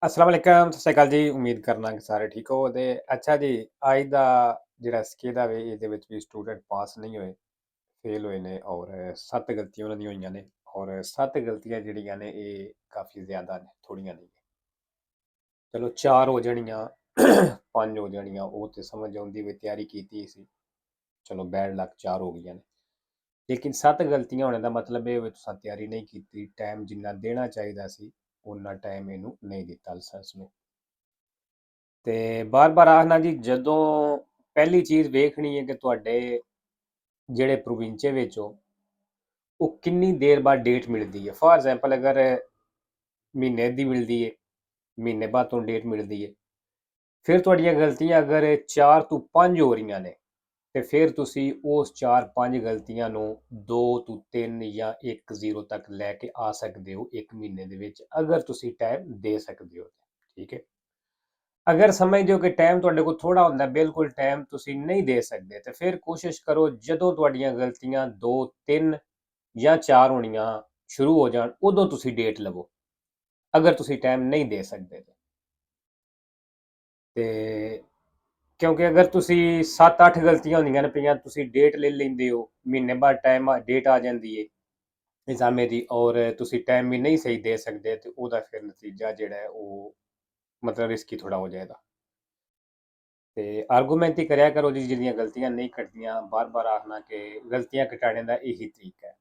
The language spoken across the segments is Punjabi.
अस्सलाम वालेकुम ਸਤਿ ਸ਼੍ਰੀ ਅਕਾਲ ਜੀ ਉਮੀਦ ਕਰਨਾ ਕਿ ਸਾਰੇ ਠੀਕ ਹੋ ਤੇ ਅੱਛਾ ਜੀ ਅੱਜ ਦਾ ਜਿਹੜਾ ਸਕੇਦਾ ਵੇ ਇਹਦੇ ਵਿੱਚ ਵੀ ਸਟੂਡੈਂਟ ਪਾਸ ਨਹੀਂ ਹੋਏ ਫੇਲ ਹੋਏ ਨੇ ਔਰ 7 ਗਲਤੀਆਂ ਉਹਨਾਂ ਦੀਆਂ ਹੋਈਆਂ ਨੇ ਔਰ 7 ਗਲਤੀਆਂ ਜਿਹੜੀਆਂ ਨੇ ਇਹ ਕਾਫੀ ਜ਼ਿਆਦਾ ਨੇ ਥੋੜੀਆਂ ਨਹੀਂ ਚਲੋ 4 ਹੋ ਜਾਣੀਆਂ 5 ਹੋ ਜਾਣੀਆਂ ਉਹ ਤੇ ਸਮਝ ਆਉਂਦੀ ਵੀ ਤਿਆਰੀ ਕੀਤੀ ਸੀ ਚਲੋ ਬੈਡ ਲੱਕ 4 ਹੋ ਗਈਆਂ ਨੇ ਲੇਕਿਨ 7 ਗਲਤੀਆਂ ਹੋਣੇ ਦਾ ਮਤਲਬ ਇਹ ਵੀ ਤੁਸੀਂ ਤਿਆਰੀ ਨਹੀਂ ਕੀਤੀ ਟਾਈਮ ਜਿੰਨਾ ਦੇਣਾ ਚਾਹੀਦਾ ਸੀ ਉਨਾ ਟਾਈਮ ਇਹਨੂੰ ਨਹੀਂ ਦਿੱਤਾ ਲਾਇਸੈਂਸ ਨੂੰ ਤੇ ਬਾਰ-ਬਾਰ ਆਖਣਾ ਜੀ ਜਦੋਂ ਪਹਿਲੀ ਚੀਜ਼ ਵੇਖਣੀ ਹੈ ਕਿ ਤੁਹਾਡੇ ਜਿਹੜੇ ਪ੍ਰੋਵਿੰਚੇ ਵਿੱਚ ਉਹ ਕਿੰਨੀ ਦੇਰ ਬਾਅਦ ਡੇਟ ਮਿਲਦੀ ਹੈ ਫॉर ਐਗਜ਼ਾਮਪਲ ਅਗਰ ਮਹੀਨੇ ਦੀ ਮਿਲਦੀ ਹੈ ਮਹੀਨੇ ਬਾਅਦ ਤੋਂ ਡੇਟ ਮਿਲਦੀ ਹੈ ਫਿਰ ਤੁਹਾਡੀਆਂ ਗਲਤੀਆਂ ਅਗਰ 4 ਤੋਂ 5 ਹੋ ਰਹੀਆਂ ਨੇ ਤੇ ਫਿਰ ਤੁਸੀਂ ਉਸ 4-5 ਗਲਤੀਆਂ ਨੂੰ 2 ਤੋਂ 3 ਜਾਂ 1-0 ਤੱਕ ਲੈ ਕੇ ਆ ਸਕਦੇ ਹੋ ਇੱਕ ਮਹੀਨੇ ਦੇ ਵਿੱਚ ਅਗਰ ਤੁਸੀਂ ਟਾਈਮ ਦੇ ਸਕਦੇ ਹੋ ਠੀਕ ਹੈ ਅਗਰ ਸਮਝਦੇ ਹੋ ਕਿ ਟਾਈਮ ਤੁਹਾਡੇ ਕੋਲ ਥੋੜਾ ਹੁੰਦਾ ਬਿਲਕੁਲ ਟਾਈਮ ਤੁਸੀਂ ਨਹੀਂ ਦੇ ਸਕਦੇ ਤੇ ਫਿਰ ਕੋਸ਼ਿਸ਼ ਕਰੋ ਜਦੋਂ ਤੁਹਾਡੀਆਂ ਗਲਤੀਆਂ 2 3 ਜਾਂ 4 ਹੋਣੀਆਂ ਸ਼ੁਰੂ ਹੋ ਜਾਣ ਉਦੋਂ ਤੁਸੀਂ ਡੇਟ ਲਵੋ ਅਗਰ ਤੁਸੀਂ ਟਾਈਮ ਨਹੀਂ ਦੇ ਸਕਦੇ ਤੇ ਕਿਉਂਕਿ ਅਗਰ ਤੁਸੀਂ 7-8 ਗਲਤੀਆਂ ਹੁੰਦੀਆਂ ਨੇ ਪਈਆਂ ਤੁਸੀਂ ਡੇਟ ਲੈ ਲੈਂਦੇ ਹੋ ਮਹੀਨੇ ਬਾਅਦ ਟਾਈਮ ਡੇਟ ਆ ਜਾਂਦੀ ਹੈ ਐਗਜ਼ਾਮੇ ਦੀ ਔਰ ਤੁਸੀਂ ਟਾਈਮ ਵੀ ਨਹੀਂ ਸਹੀ ਦੇ ਸਕਦੇ ਤੇ ਉਹਦਾ ਫਿਰ ਨਤੀਜਾ ਜਿਹੜਾ ਹੈ ਉਹ ਮਤਲਬ ਰਿਸਕੀ ਥੋੜਾ ਹੋ ਜਾਏਗਾ ਤੇ ਆਰਗੂਮੈਂਟ ਹੀ ਕਰਿਆ ਕਰੋ ਜੀ ਜਿਹੜੀਆਂ ਗਲਤੀਆਂ ਨਹੀਂ ਕੱਟਦੀਆਂ ਬਾਰ-ਬਾਰ ਆਖਣਾ ਕਿ ਗਲਤੀਆਂ ਘਟਾਉਣ ਦਾ ਇਹੀ ਤਰੀਕਾ ਹੈ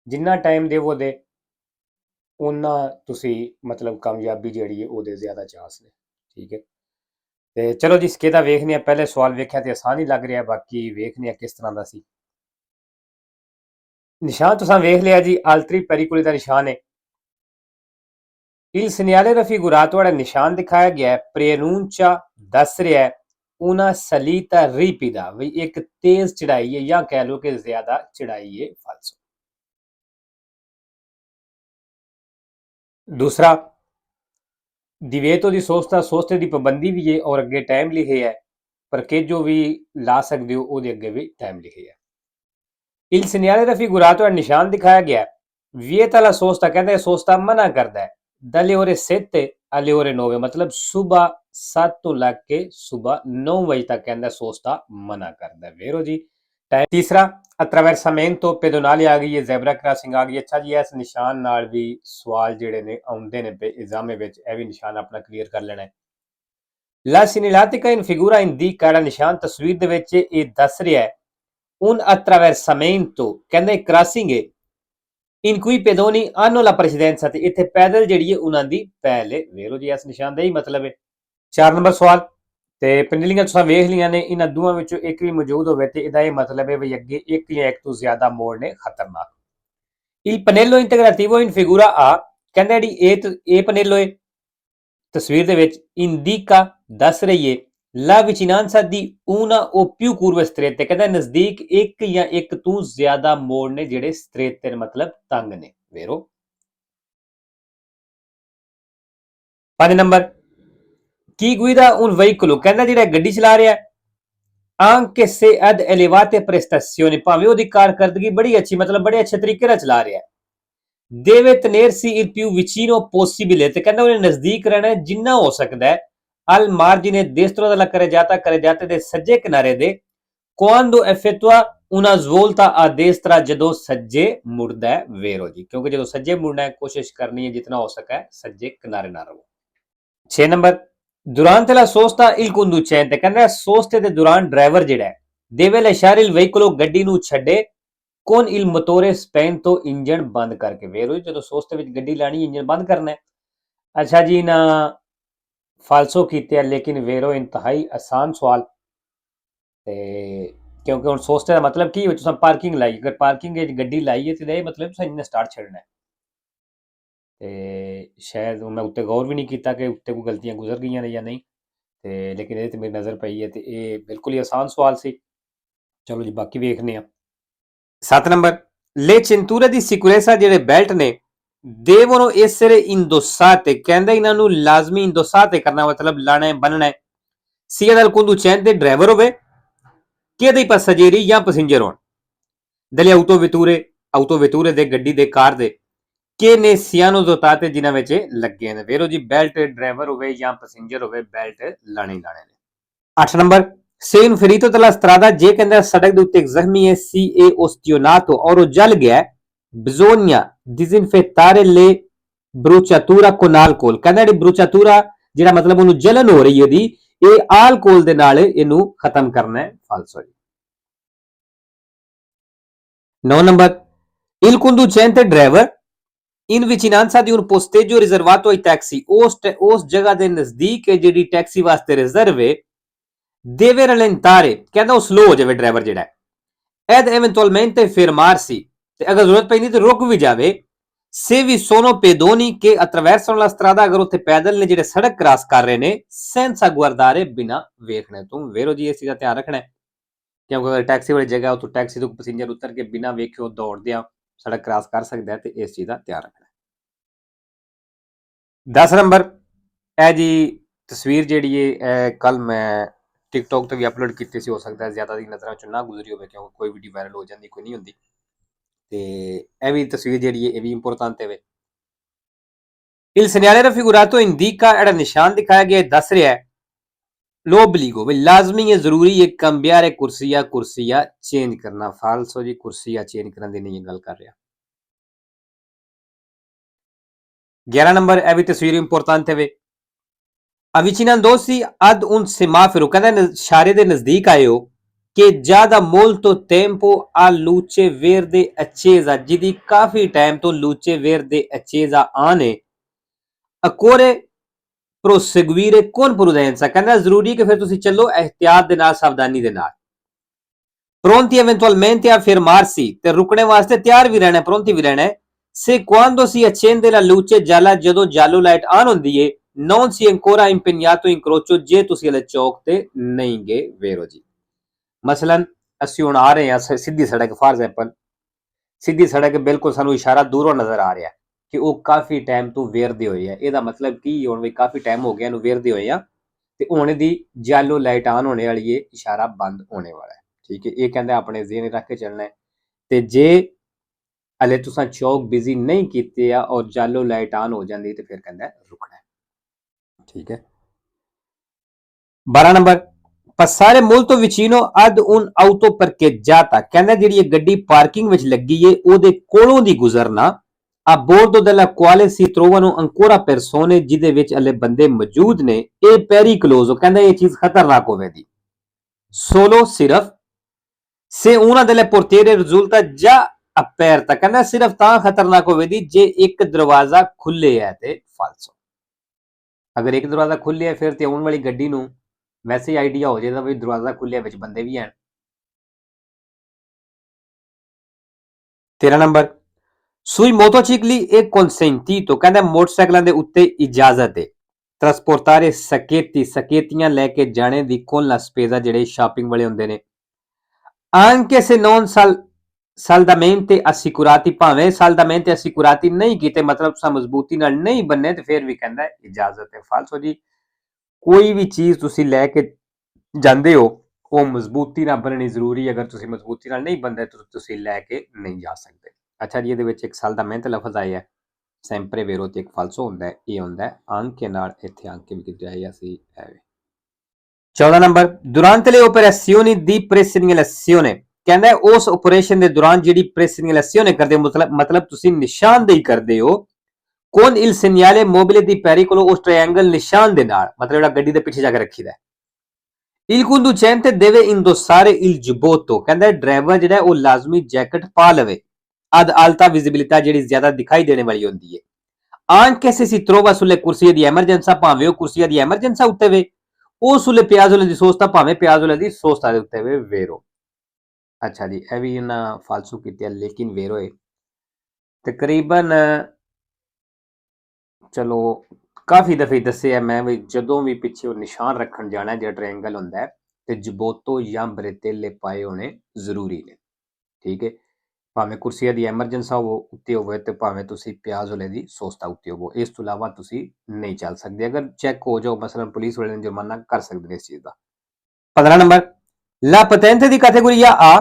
ਜਿੰਨਾ ਟਾਈਮ ਦੇਵੋ ਦੇ ਉਨਾ ਤੁਸੀਂ ਮਤਲਬ ਕਾਮਯਾਬੀ ਜਿਹੜੀ ਹੈ ਉਹਦੇ ਜ਼ਿਆਦਾ ਚਾਂਸ ਨੇ ਠੀਕ ਹੈ ਤੇ ਚਲੋ ਜੀ ਸਕੇਦਾ ਵੇਖਨੇ ਆ ਪਹਿਲੇ ਸਵਾਲ ਵੇਖਿਆ ਤੇ ਆਸਾਨ ਹੀ ਲੱਗ ਰਿਹਾ ਬਾਕੀ ਵੇਖਨੇ ਆ ਕਿਸ ਤਰ੍ਹਾਂ ਦਾ ਸੀ ਨਿਸ਼ਾਨ ਤੁਸੀਂ ਵੇਖ ਲਿਆ ਜੀ ਆਲਤਰੀ ਪੈਰੀਕੁਲੀ ਦਾ ਨਿਸ਼ਾਨ ਹੈ Il segnale raffigurato era ਨਿਸ਼ਾਨ ਦਿਖਾਇਆ ਗਿਆ ਹੈ preannuncia ਦੱਸ ਰਿਹਾ ਹੈ una salita ripida ਵੀ ਇੱਕ ਤੇਜ਼ ਚੜਾਈ ਹੈ ਜਾਂ ਕਹਿ ਲਓ ਕਿ ਜ਼ਿਆਦਾ ਚੜਾਈ ਹੈ ਫਾਲਸੋ दूसरा divieto di sosta soste ਦੀ ਪਾਬੰਦੀ ਵੀ ਹੈ ਔਰ ਅੱਗੇ ਟਾਈਮ ਲਿਖਿਆ ਹੈ ਪਰ ਕਿ ਜੋ ਵੀ ਲਾ ਸਕਦੇ ਹੋ ਉਹਦੇ ਅੱਗੇ ਵੀ ਟਾਈਮ ਲਿਖਿਆ ਹੈ Il segnale raffigurato è ਨਿਸ਼ਾਨ ਦਿਖਾਇਆ ਗਿਆ ਹੈ vieta la sosta ਕਹਿੰਦਾ ਇਹ sosta ਮਨਾ ਕਰਦਾ ਹੈ dalle ore 7 alle ore 9 मतलब सुबह 7 ਤੋਂ ਲੱਗ ਕੇ ਸਵੇਰ 9 ਵਜੇ ਤੱਕ ਕਹਿੰਦਾ sosta ਮਨਾ ਕਰਦਾ ਹੈ ਵੇਰੋ ਜੀ तीसरा attraversamento pedonale ਆ ਗਈ ਹੈ ਜ਼ੈਬਰਾ ਕ੍ਰਾਸਿੰਗ ਆ ਗਈ ਅੱਛਾ ਜੀ ਇਸ ਨਿਸ਼ਾਨ ਨਾਲ ਵੀ ਸਵਾਲ ਜਿਹੜੇ ਨੇ ਆਉਂਦੇ ਨੇ ਐਗਜ਼ਾਮ ਵਿੱਚ ਇਹ ਵੀ ਨਿਸ਼ਾਨ ਆਪਣਾ ਕਲੀਅਰ ਕਰ ਲੈਣਾ ਹੈ La segnaletica in figura indica la ਨਿਸ਼ਾਨ ਤਸਵੀਰ ਦੇ ਵਿੱਚ ਇਹ ਦੱਸ ਰਿਹਾ ਹੈ un attraversamento ਕਹਿੰਦਾ ਇੱਕ ਕ੍ਰਾਸਿੰਗ ਹੈ in cui pedoni hanno la precedenza ਤੇ ਇੱਥੇ ਪੈਦਲ ਜਿਹੜੀ ਹੈ ਉਹਨਾਂ ਦੀ ਪਹਿਲ ਹੈ ਵੇਖੋ ਜੀ ਇਸ ਨਿਸ਼ਾਨ ਦਾ ਹੀ ਮਤਲਬ ਹੈ 4 ਨੰਬਰ ਸਵਾਲ ਤੇ ਪਿੰਡਲੀਆਂ ਤੁਸੀਂ ਵੇਖ ਲਈਆਂ ਨੇ ਇਹਨਾਂ ਦੋਵਾਂ ਵਿੱਚੋਂ ਇੱਕ ਵੀ ਮੌਜੂਦ ਹੋਵੇ ਤੇ ਇਹਦਾ ਇਹ ਮਤਲਬ ਹੈ ਵੀ ਅੱਗੇ ਇੱਕ ਜਾਂ ਇੱਕ ਤੋਂ ਜ਼ਿਆਦਾ ਮੋੜ ਨੇ ਖਤਰਨਾਕ Il pannello integrativo in figura A ਕਹਿੰਦਾ ਜਿਹੜੀ ਇਹ ਪਨੇਲੋ ਹੈ ਤਸਵੀਰ ਦੇ ਵਿੱਚ ਇੰਡੀਕਾ ਦੱਸ ਰਹੀ ਹੈ la vicinanza di una o più curve strette ਕਹਿੰਦਾ ਨਜ਼ਦੀਕ ਇੱਕ ਜਾਂ ਇੱਕ ਤੋਂ ਜ਼ਿਆਦਾ ਮੋੜ ਨੇ ਜਿਹੜੇ strette ਮਤਲਬ ਤੰਗ ਨੇ ਵੇਰੋ 5 ਨੰਬਰ ਕੀ guida un veicolo ਕਹਿੰਦਾ ਜਿਹੜਾ ਗੱਡੀ ਚਲਾ ਰਿਹਾ anche se ad elevate prestazioni ਭਾਵੇਂ ਉਹਦੀ ਕਾਰਕਰਦਗੀ ਬੜੀ ਅੱਛੀ ਮਤਲਬ ਬੜੇ ਅੱਛੇ ਤਰੀਕੇ ਨਾਲ ਚਲਾ ਰਿਹਾ deve tenersi il più vicino possibile ਤੇ ਕਹਿੰਦਾ ਉਹਨੇ ਨਜ਼ਦੀਕ ਰਹਿਣਾ ਜਿੰਨਾ ਹੋ ਸਕਦਾ ਹੈ al margine destro della carreggiata ਦੇ ਸੱਜੇ ਕਿਨਾਰੇ ਦੇ quando effettua una svolta a destra ਜਦੋਂ ਸੱਜੇ ਮੁੜਦਾ ਹੈ ਵੇਰੋ ਜੀ ਕਿਉਂਕਿ ਜਦੋਂ ਸੱਜੇ ਮੁੜਨਾ ਹੈ ਕੋਸ਼ਿਸ਼ ਕਰਨੀ ਹੈ ਜਿੰਨਾ ਹੋ ਸਕੇ ਸੱਜੇ ਕਿਨਾਰੇ ਨਾ ਰਹੋ 6 number durante la sosta il conducente ਕਹਿੰਦਾ ਸੋਸਤੇ ਦੇ ਦੌਰਾਨ ਡਰਾਈਵਰ ਜਿਹੜਾ ਹੈ deve lasciare il veicolo ਗੱਡੀ ਨੂੰ ਛੱਡੇ con il motore spento engine ਬੰਦ ਕਰਕੇ ਵੇਰੋ ਜਦੋਂ ਸੋਸਤੇ ਵਿੱਚ ਗੱਡੀ ਲਾਣੀ ਇੰਜਨ ਬੰਦ ਕਰਨਾ ਹੈ ਅੱਛਾ ਜੀ ਨਾ ਫਾਲਸੋ ਕੀਤੇ ਆ ਲੇਕਿਨ ਵੇਰੋ ਇੰਤਹਾਈ ਆਸਾਨ ਸਵਾਲ ਤੇ ਕਿਉਂਕਿ ਹੁਣ ਸੋਚਦੇ ਦਾ ਮਤਲਬ ਕੀ ਹੈ ਤੁਸੀਂ ਪਾਰਕਿੰਗ ਲਾਈ ਅਗਰ ਪਾਰਕਿੰਗ ਵਿੱਚ ਗੱਡੀ ਲਾਈ ਹੈ ਤੇ ਇਹ ਮਤਲਬ ਤੁਸੀਂ ਇੰਜਨ ਸਟਾਰਟ ਛੱਡਣਾ ਹੈ ਤੇ ਸ਼ਾਇਦ ਮੈਂ ਉੱਤੇ ਗੌਰ ਵੀ ਨਹੀਂ ਕੀਤਾ ਕਿ ਉੱਤੇ ਕੋਈ ਗਲਤੀਆਂ ਗੁਜ਼ਰ ਗਈਆਂ ਨੇ ਜਾਂ ਨਹੀਂ ਤੇ ਲੇਕਿਨ ਇਹ ਤੇ ਮੇਰੀ ਨਜ਼ਰ ਪਈ ਹੈ ਤੇ ਇਹ ਬਿਲਕੁਲ ਹੀ ਆਸਾਨ ਸਵਾਲ ਸੀ ਚਲੋ ਜੀ ਬਾਕੀ ਵੇਖਨੇ ਆ 7 number le cinture di sicurezza ਜਿਹੜੇ ਬੈਲਟ ਨੇ devono essere indossate ਕਹਿੰਦਾ ਇਹਨਾਂ ਨੂੰ ਲਾਜ਼ਮੀ indossate ਕਰਨਾ ਮਤਲਬ ਲਾਣਾ ਹੈ ਬੰਨਣਾ ਹੈ sia dal conducente ਡਰਾਈਵਰ ਹੋਵੇ che dei passeggeri ਜਾਂ ਪੈਸੇਂਜਰ ਹੋਣ delle autovetture ਦੇ ਗੱਡੀ ਦੇ ਕਾਰ ਦੇ ਕਿ ਨੇ ਸਿਆਨੋਜ਼ੋਤਾ ਤੇ ਜਿਨ੍ਹਾਂ ਵਿੱਚ ਲੱਗੇ ਨੇ ਵੇਰੋ ਜੀ ਬੈਲਟ ਡਰਾਈਵਰ ਹੋਵੇ ਜਾਂ ਪੈਸੇਂਜਰ ਹੋਵੇ ਬੈਲਟ ਲਾਣੇ ਹੀ ਲਾਣੇ ਨੇ 8 number se un ferito della strada ਜੇ ਕਹਿੰਦਾ ਸੜਕ ਦੇ ਉੱਤੇ ਇੱਕ ਜ਼ਖਮੀ ਹੈ ਸੀ ਏ ostionato ਔਰ ਉਹ ਜਲ ਗਿਆ bisogna disinfettare le bruciatura con alcol ਕਹਿੰਦਾ ਜਿਹੜੀ ਬਰੂਚਾਤੂਰਾ ਜਿਹੜਾ ਮਤਲਬ ਉਹਨੂੰ ਜਲਨ ਹੋ ਰਹੀ ਹੈ ਦੀ ਇਹ ਆਲਕੋਹਲ ਦੇ ਨਾਲ ਇਹਨੂੰ ਖਤਮ ਕਰਨਾ ਹੈ ਫਾਲਸੋ 9 number il conducente driver in vicinanza di un posteggio riservato ai taxi ਉਸ ਜਗ੍ਹਾ ਦੇ ਨਜ਼ਦੀਕ ਜਿਹੜੀ ਟੈਕਸੀ ਵਾਸਤੇ ਰਿਜ਼ਰਵ ਹੈ deve rallentare ਕਹਿੰਦਾ ਉਹ ਸਲੋ ਹੋ ਜਾਵੇ ਡਰਾਈਵਰ ਜਿਹੜਾ ed eventualmente fermarsi ਤੇ ਅਗਰ ਜ਼ਰੂਰਤ ਪੈਂਦੀ ਤੇ ਰੁਕ ਵੀ ਜਾਵੇ se vi sono pedoni che attraversano la strada ਅਗਰ ਉੱਥੇ ਪੈਦਲ ਨੇ ਜਿਹੜੇ ਸੜਕ ਕ੍ਰਾਸ ਕਰ ਰਹੇ ਨੇ senza guardare ਬਿਨਾ ਵੇਖਣੇ ਤੋਂ ਵੇਰੋ ਜੀ ਇਸ ਚੀਜ਼ ਦਾ ਧਿਆਨ ਰੱਖਣਾ ਹੈ ਕਿਉਂਕਿ ਅਗਰ ਟੈਕਸੀ ਵਾਲੀ ਜਗ੍ਹਾ ਉੱਥੋਂ ਟੈਕਸੀ ਤੋਂ ਪੈਸੇਂਜਰ ਉਤਰ ਕੇ ਬਿਨਾ ਵੇਖਿਓ ਦੌੜਦਿਆਂ ਸੜਕ ਕ੍ਰਾਸ ਕਰ ਸਕਦਾ ਹੈ ਤੇ ਇਸ ਚੀਜ਼ ਦਾ ਧਿਆਨ ਰੱਖਣਾ 10 ਨੰਬਰ ਇਹ ਜੀ ਤਸਵੀਰ ਜਿਹੜੀ ਹੈ ਕੱਲ ਮੈਂ ਟਿਕਟੋਕ ਤੇ ਵੀ ਅਪਲੋਡ ਕੀਤੀ ਸੀ ਹੋ ਸਕਦਾ ਹੈ ਜ਼ਿਆਦਾ ਦੀ ਨਜ਼ਰਾਂ ਚੋਂ ਨਾ ਗੁਜ਼ਰੀ ਹੋਵੇ ਕਿਉਂਕਿ ਕੋਈ ਵੀਡੀਓ ਵਾਇਰਲ ਹੋ ਜਾਂਦੀ ਕੋਈ ਨਹੀਂ ਹੁੰਦੀ ਤੇ ਇਹ ਵੀ ਤਸਵੀਰ ਜਿਹੜੀ ਹੈ ਇਹ ਵੀ ਇੰਪੋਰਟੈਂਟ ਹੈ il segnale raffigurato indica ਜਿਹੜਾ ਨਿਸ਼ਾਨ ਦਿਖਾਇਆ ਗਿਆ ਦੱਸ ਰਿਹਾ ਹੈ l'obbligo ਵੀ ਲਾਜ਼ਮੀ ਹੈ ਜ਼ਰੂਰੀ ਹੈ cambiare ਕੁਰਸੀਆ ਚੇਂਜ ਕਰਨਾ ਫਾਲਸੋ ਜੀ ਕੁਰਸੀਆ ਚੇਂਜ ਕਰਨ ਦੀ ਨਹੀਂ ਗੱਲ ਕਰ ਰਿਹਾ 11 ਨੰਬਰ ਇਹ ਵੀ ਤਸਵੀਰ ਇੰਪੋਰਟੈਂਟ ਹੈ avvicinandosi ad un semaforo ਕਹਿੰਦਾ ਇਸ਼ਾਰੇ ਦੇ ਨਜ਼ਦੀਕ ਆਇਓ che già da molto tempo a luce verde accesa ਜਿਹਦੀ ਕਾਫੀ ਟਾਈਮ ਤੋਂ luce verde accesa on ਹੈ occorre proseguire con prudenza ਕਹਿੰਦਾ ਜ਼ਰੂਰੀ ਕਿ ਫਿਰ ਤੁਸੀਂ ਚੱਲੋ ਇhtiyat ਦੇ ਨਾਲ ਸਾਵਧਾਨੀ ਦੇ ਨਾਲ pronti eventualmente a fermarsi ਤੇ ਰੁਕਣੇ ਵਾਸਤੇ ਤਿਆਰ ਵੀ ਰਹਿਣਾ pronti ਵੀ ਰਹਿਣਾ se quando si accende la luce gialla ਜਦੋਂ ਜਾਲੋ ਲਾਈਟ ਆਨ ਹੁੰਦੀ ਹੈ non si ancora impegnato in crocio ਜੇ ਤੁਸੀਂ ਹਲੇ ਚੌਕ ਤੇ ਨਹੀਂ ਗਏ ਵੇਰੋ ਜੀ ਮਸਲਨ ਅਸੀਂ ਹੁਣ ਆ ਰਹੇ ਹਾਂ ਸਿੱਧੀ ਸੜਕ ਫਾਰ ਐਗਜ਼ਾਮਪਲ ਸਿੱਧੀ ਸੜਕ ਬਿਲਕੁਲ ਸਾਨੂੰ ਇਸ਼ਾਰਾ ਦੂਰੋਂ ਨਜ਼ਰ ਆ ਰਿਹਾ ਕਿ ਉਹ ਕਾਫੀ ਟਾਈਮ ਤੋਂ ਵੇਰਦੇ ਹੋਏ ਆ ਇਹਦਾ ਮਤਲਬ ਕੀ ਹੁਣ ਵੀ ਕਾਫੀ ਟਾਈਮ ਹੋ ਗਿਆ ਇਹਨੂੰ ਵੇਰਦੇ ਹੋਏ ਆ ਤੇ ਹੁਣ ਦੀ ਜਾਲੋ ਲਾਈਟ ਆਨ ਹੋਣੇ ਵਾਲੀ ਹੈ ਇਸ਼ਾਰਾ ਬੰਦ ਹੋਣੇ ਵਾਲਾ ਹੈ ਠੀਕ ਹੈ ਇਹ ਕਹਿੰਦਾ ਆਪਣੇ ਜ਼ਿਹਨ ਰੱਖ ਕੇ ਚੱਲਣਾ ਹੈ ਤੇ ਜੇ ਹਲੇ ਤੁਸੀਂ ਚੌਕ ਬਿਜ਼ੀ ਨਹੀਂ ਕੀਤੇ ਆ ਔਰ ਜਾਲੋ ਲਾਈਟ ਆਨ ਹੋ ਜਾਂਦੀ ਤੇ ਫਿਰ ਕਹਿੰਦਾ ਰੁਕਣਾ ਠੀਕ ਹੈ 12 number passare molto vicino ad un auto parcheggiata ਕਹਿੰਦਾ ਜਿਹੜੀ ਇਹ ਗੱਡੀ ਪਾਰਕਿੰਗ ਵਿੱਚ ਲੱਗੀ ਏ ਉਹਦੇ ਕੋਲੋਂ ਦੀ ਗੁਜ਼ਰਨਾ a bordo della quale si trovano ancora persone ਜਿਹਦੇ ਵਿੱਚ ਹਲੇ ਬੰਦੇ ਮੌਜੂਦ ਨੇ ਇਹ pericoloso ਕਹਿੰਦਾ ਇਹ ਚੀਜ਼ ਖਤਰਨਾਕ ਹੋਵੇਗੀ solo ਸਿਰਫ se una delle portiere risulta già aperta ਕਹਿੰਦਾ ਸਿਰਫ ਤਾਂ ਖਤਰਨਾਕ ਹੋਵੇਗੀ ਜੇ ਇੱਕ ਦਰਵਾਜ਼ਾ ਖੁੱਲੇ ਹੈ ਤੇ ਫਾਲਸੋ ਅਗਰ ਇੱਕ ਦਰਵਾਜ਼ਾ ਖੁੱਲਿਆ ਫਿਰ ਤੇ ਆਉਣ ਵਾਲੀ ਗੱਡੀ ਨੂੰ ਵੈਸੇ ਆਈਡੀਆ ਹੋ ਜਾਏਗਾ ਵੀ ਦਰਵਾਜ਼ਾ ਖੁੱਲਿਆ ਵਿੱਚ ਬੰਦੇ ਵੀ ਹਨ 13 ਨੰਬਰ sui motocicli è consentito ਕਹਿੰਦਾ ਮੋਟਰਸਾਈਕਲਾਂ ਦੇ ਉੱਤੇ ਇਜਾਜ਼ਤ ਹੈ ਟਰਾਂਸਪੋਰਟਾਰੇ ਸਕੇਤੀਆਂ ਲੈ ਕੇ ਜਾਣੇ ਦੀ con la spesa ਜਿਹੜੇ ਸ਼ਾਪਿੰਗ ਵਾਲੇ ਹੁੰਦੇ ਨੇ anche se non saldamente assicurati ਭਾਵੇਂ saldamente assicurati ਨਹੀਂ ਕੀਤੇ ਮਤਲਬ ਤੁਸੀਂ ਮਜ਼ਬੂਤੀ ਨਾਲ ਨਹੀਂ ਬੰਨੇ ਤੇ ਫਿਰ ਵੀ ਕਹਿੰਦਾ ਇਜਾਜ਼ਤ ਹੈ ਫਾਲਸੋ ਜੀ ਕੋਈ ਵੀ ਚੀਜ਼ ਤੁਸੀਂ ਲੈ ਕੇ ਜਾਂਦੇ ਹੋ ਉਹ ਮਜ਼ਬੂਤੀ ਨਾਲ ਬੰਨਣੀ ਜ਼ਰੂਰੀ ਅਗਰ ਤੁਸੀਂ ਮਜ਼ਬੂਤੀ ਨਾਲ ਨਹੀਂ ਬੰਦੇ ਤਾਂ ਤੁਸੀਂ ਲੈ ਕੇ ਨਹੀਂ ਜਾ ਸਕਦੇ ਅੱਛਾ ਜੀ ਇਹਦੇ ਵਿੱਚ ਇੱਕ saldamente ਲਫ਼ਜ਼ ਆਇਆ sempre vero ਤੇ ਇੱਕ ਫਾਲਸੋ ਹੁੰਦਾ ਹੈ ਇਹ ਹੁੰਦਾ ਹੈ anche ਨਾਲ ਇੱਥੇ anche ਵੀ ਕਿਤੇ ਆਇਆ ਸੀ ਐਵੇਂ 14 number durante le operazioni di presegnalazione ਕਹਿੰਦਾ ਉਸ ਆਪਰੇਸ਼ਨ ਦੇ ਦੌਰਾਨ ਜਿਹੜੀ presegnalazione ਕਰਦੇ ਮਤਲਬ ਤੁਸੀਂ ਨਿਸ਼ਾਨਦੇਹੀ ਕਰਦੇ ਹੋ con il segnale mobile di pericolo ਉਸ ਟ੍ਰਾਇੰਗਲ ਨਿਸ਼ਾਨ ਦੇ ਨਾਲ ਮਤਲਬ ਜਿਹੜਾ ਗੱਡੀ ਦੇ ਪਿੱਛੇ ਜਾ ਕੇ ਰੱਖੀਦਾ il conducente deve indossare il giubbotto ਕਹਿੰਦਾ ਡਰਾਈਵਰ ਜਿਹੜਾ ਉਹ ਲਾਜ਼ਮੀ ਜੈਕਟ ਪਾ ਲਵੇ ad alta visibilità ਜਿਹੜੀ ਜ਼ਿਆਦਾ ਦਿਖਾਈ ਦੇਣੇ ਵਾਲੀ ਹੁੰਦੀ ਹੈ anche se si trova sulle corsie di emergenza ਭਾਵੇਂ ਉਹ ਕੁਰਸੀਆਂ ਦੀ ਐਮਰਜੈਂਸਾ ਉੱਤੇ ਵੇ ਉਹ ਸੁਲੇ ਪਿਆਜ਼ੋਲੇ ਦੀ ਸੋਸਤਾ ਭਾਵੇਂ ਪਿਆਜ਼ੋਲੇ ਦੀ ਸੋਸਤਾ ਦੇ ਉੱਤੇ ਵੇ ਵੇਰੋ ਅੱਛਾ ਜੀ ਇਹ ਵੀ ਇਹਨਾਂ ਫਾਲਸੂ ਕੀਤੀ ਹੈ ਲੇਕਿਨ ਵੇਰੋ ਹੈ ਤਕਰੀਬਨ ਚਲੋ ਕਾਫੀ ਦਫੇ ਦੱਸਿਆ ਮੈਂ ਵੀ ਜਦੋਂ ਵੀ ਪਿੱਛੇ ਉਹ ਨਿਸ਼ਾਨ ਰੱਖਣ ਜਾਣਾ ਜਿਹੜਾ ਟ੍ਰਾਇੰਗਲ ਹੁੰਦਾ ਤੇ ਜਬੋਤੋ ਜਾਂ ਬਰੇਤੇਲੇ ਪਾਏ ਹੋਣੇ ਜ਼ਰੂਰੀ ਨੇ ਠੀਕ ਹੈ ਭਾਵੇਂ ਕੁਰਸੀਆਂ ਦੀ ਐਮਰਜੈਂਸਾ ਉੱਤੇ ਹੋਵੇ ਤੇ ਭਾਵੇਂ ਤੁਸੀਂ ਪਿਆਜ਼ੋਲੇ ਦੀ ਸੋਸਤਾ ਉੱਤੇ ਹੋਵੋ ਇਸ ਤੋਂ ਇਲਾਵਾ ਤੁਸੀਂ ਨਹੀਂ ਚੱਲ ਸਕਦੇ ਅਗਰ ਚੈੱਕ ਹੋ ਜਾਓ ਮਸਲਨ ਪੁਲਿਸ ਵਾਲੇ ਨੇ ਜੁਰਮਾਨਾ ਕਰ ਸਕਦੇ ਨੇ ਇਸ ਚੀਜ਼ ਦਾ 15 number La patente di categoria A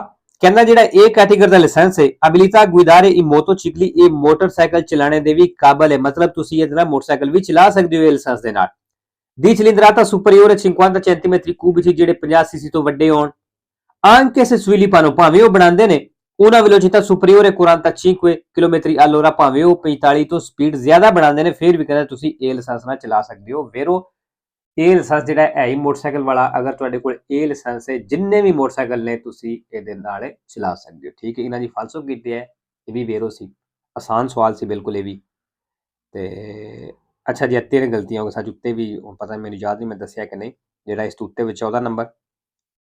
ਕਹਿੰਦਾ ਜਿਹੜਾ A ਕੈਟੇਗਰੀ ਦਾ ਲਾਇਸੈਂਸ ਹੈ abilità guidare in motocicli ਇਹ ਮੋਟਰਸਾਈਕਲ ਚਲਾਣੇ ਦੇ ਵੀ ਕਾਬਲ ਹੈ, ਮਤਲਬ ਤੁਸੀਂ ਇਹਦੇ ਨਾਲ ਮੋਟਰਸਾਈਕਲ ਵੀ ਚਲਾ ਸਕਦੇ ਹੋ ਇਹ ਲਾਇਸੈਂਸ ਦੇ ਨਾਲ। ਦੀ cilindrata superiore 50 centimetri cubici ਜਿਹੜੇ 50 ਸੀਸੀ ਤੋਂ ਵੱਡੇ ਹੋਣ। anche se sviluppano ਭਾਵੇਂ ਉਹ ਬਣਾਉਂਦੇ ਨੇ una velocità superiore 45 km all'ora ਭਾਵੇਂ ਉਹ 45 ਤੋਂ ਸਪੀਡ ਜ਼ਿਆਦਾ ਬਣਾਉਂਦੇ ਨੇ, ਫਿਰ ਵੀ ਕਹਿੰਦਾ ਤੁਸੀਂ ਇਹ ਲਾਇਸੈਂਸ ਨਾਲ ਚਲਾ ਸਕਦੇ ਹੋ। ਵੇਰੋ ਇਹ ਲਾਇਸੈਂਸ ਜਿਹੜਾ ਹੈ ਹੀ ਮੋਟਰਸਾਈਕਲ ਵਾਲਾ, ਅਗਰ ਤੁਹਾਡੇ ਕੋਲ ਇਹ ਲਾਇਸੈਂਸ ਹੈ ਜਿੰਨੇ ਵੀ ਮੋਟਰਸਾਈਕਲ ਨੇ ਤੁਸੀਂ ਇਹਦੇ ਨਾਲ ਚਲਾ ਸਕਦੇ ਹੋ। ਠੀਕ ਹੈ, ਇਹਨਾਂ ਦੀ ਫਾਲਸੋ ਕੀਤੀ ਹੈ, ਇਹ ਵੀ ਵੇਰੋ ਸੀ, ਆਸਾਨ ਸਵਾਲ ਸੀ ਬਿਲਕੁਲ ਇਹ ਵੀ। ਤੇ ਅੱਛਾ ਜੀ, 3 ਗਲਤੀਆਂ ਹੋ ਗਈਆਂ ਸੱਚ, ਉੱਤੇ ਵੀ ਪਤਾ ਮੈਨੂੰ ਯਾਦ ਨਹੀਂ ਮੈਂ ਦੱਸਿਆ ਕਿ ਨਹੀਂ, ਜਿਹੜਾ ਇਸ ਤੋਂ ਉੱਤੇ ਵਿੱਚ 14 ਨੰਬਰ,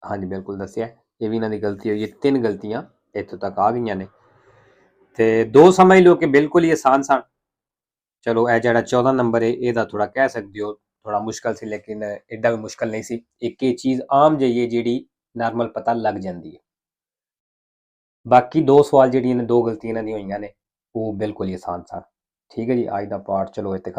ਹਾਂਜੀ ਬਿਲਕੁਲ ਦੱਸਿਆ, ਇਹ ਵੀ ਇਹਨਾਂ ਦੀ ਗਲਤੀ ਹੋਈ ਹੈ। 3 ਗਲਤੀਆਂ ਇੱਥੋਂ ਤੱਕ ਆ ਗਈਆਂ ਨੇ ਤੇ 2 ਸਮਝ ਲਓ ਕਿ ਬਿਲਕੁਲ ਹੀ ਆਸਾਨ ਸਨ। ਚਲੋ ਇਹ ਜਿਹੜਾ 14 ਨੰਬਰ ਹੈ ਇਹਦਾ ਥੋੜਾ ਕਹਿ ਸਕਦੇ ਹੋ ਥੋੜਾ ਮੁਸ਼ਕਲ ਸੀ, ਲੇਕਿਨ ਐਡਾ ਵੀ ਮੁਸ਼ਕਲ ਨਹੀਂ ਸੀ। ਇੱਕ ਇਹ ਚੀਜ਼ ਆਮ ਜਿਹੀ ਹੈ ਜਿਹੜੀ ਨਾਰਮਲ ਪਤਾ ਲੱਗ ਜਾਂਦੀ ਹੈ। ਬਾਕੀ 2 ਸਵਾਲ ਜਿਹੜੀਆਂ ਨੇ 2 ਗਲਤੀਆਂ ਇਹਨਾਂ ਦੀਆਂ ਹੋਈਆਂ ਨੇ ਉਹ ਬਿਲਕੁਲ ਹੀ ਆਸਾਨ ਸਨ। ਠੀਕ ਹੈ ਜੀ, ਅੱਜ ਦਾ ਪਾਠ ਚਲੋ ਇੱਥੇ